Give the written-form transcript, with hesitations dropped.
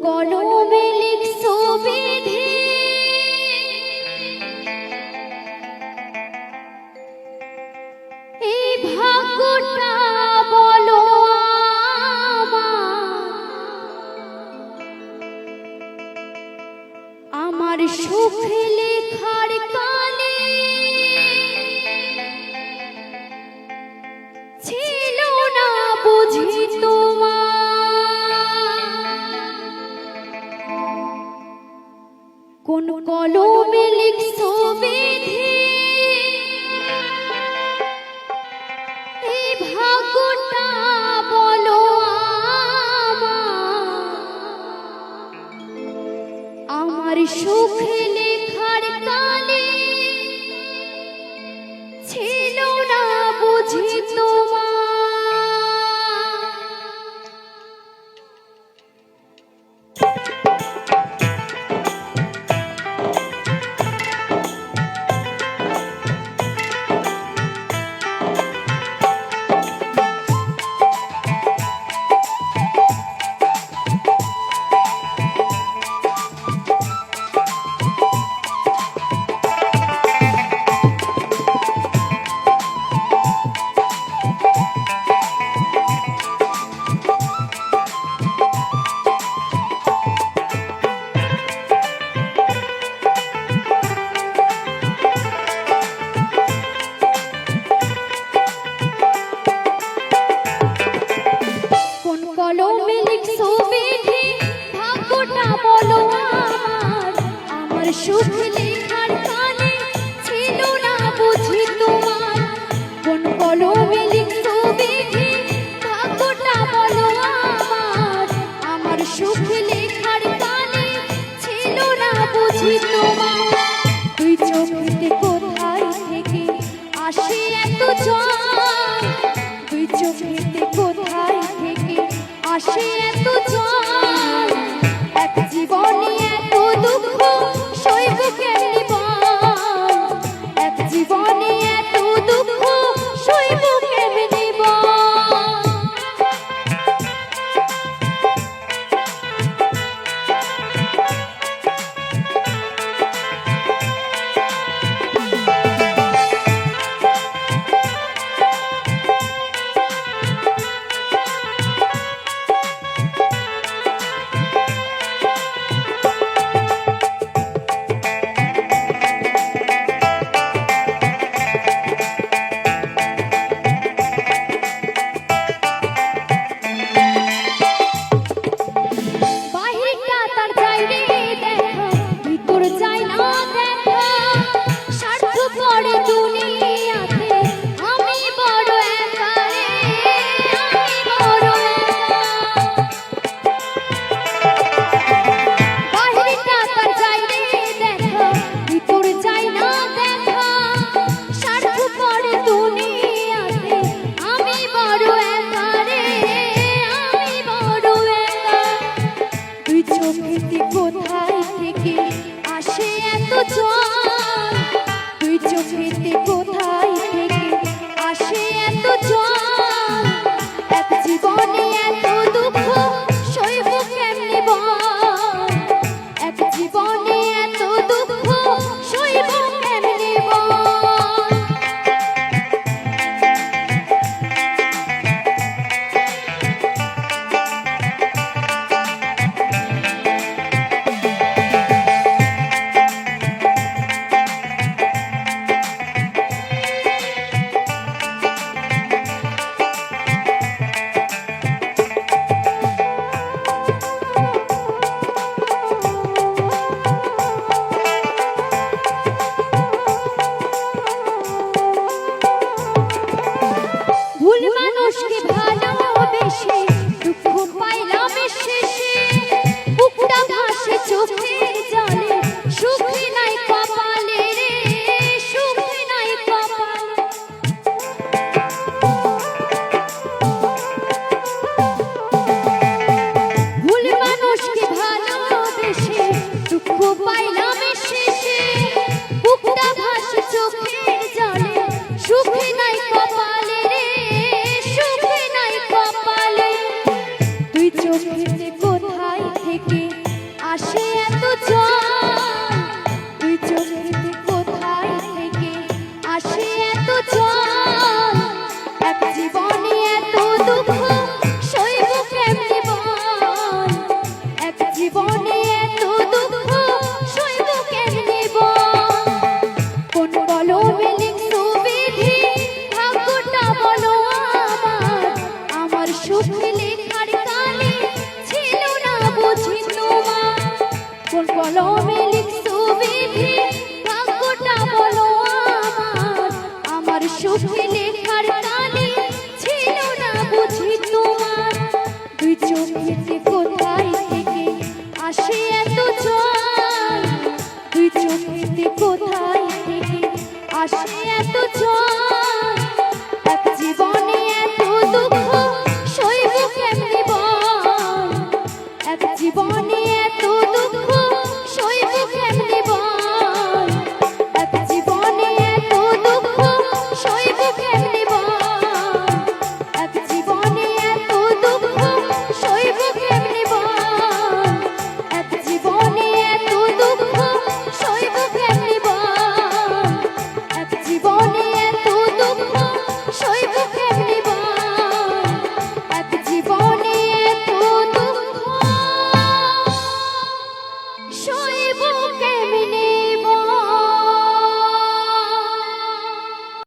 কলমে লিখছো বিধি, এই ভাগ্যটা বলো আমার সুখ লেখার কালে ছিল না বুঝি কোন কলমে লিখছো বিধি, এই ভাগ্যটা বলো আমার সুখ লেখার কালে ছিল না বুঝি তোমার। কলমে লিখছো বিধি, ভাগ্যটা বলো আমার সুখ লেখার কালে ছিল না বুঝি তোমার। কোন কলমে লিখছো বিধি, ভাগ্যটা বলো আমার সুখ লেখার কালে ছিল না বুঝি তোমার। তুই চোখেতে কোথায় থেকে আসে এত জল, তুই চোখেতে কোথায় থেকে আসে এত জল, এক জীবনে এত দুঃখ সইব কেমনি বল, এক জীবনে এত দুঃখ সইব কেমনি বল। চোখেতে কোথায় বুঝি তোমার কোন কলমে লিখছো বিধি ভাগ্যটা বলো আমার আমার সুখে লেখার কালে ছিল না বুঝি তোমার দুই চোখেতে কোথায় থেকে আসে এত জল দুই চোখেতে কোথায় থেকে আসে এত জল এক জীবনে এত দুঃখ সইব কেমনে বল এক জীবনে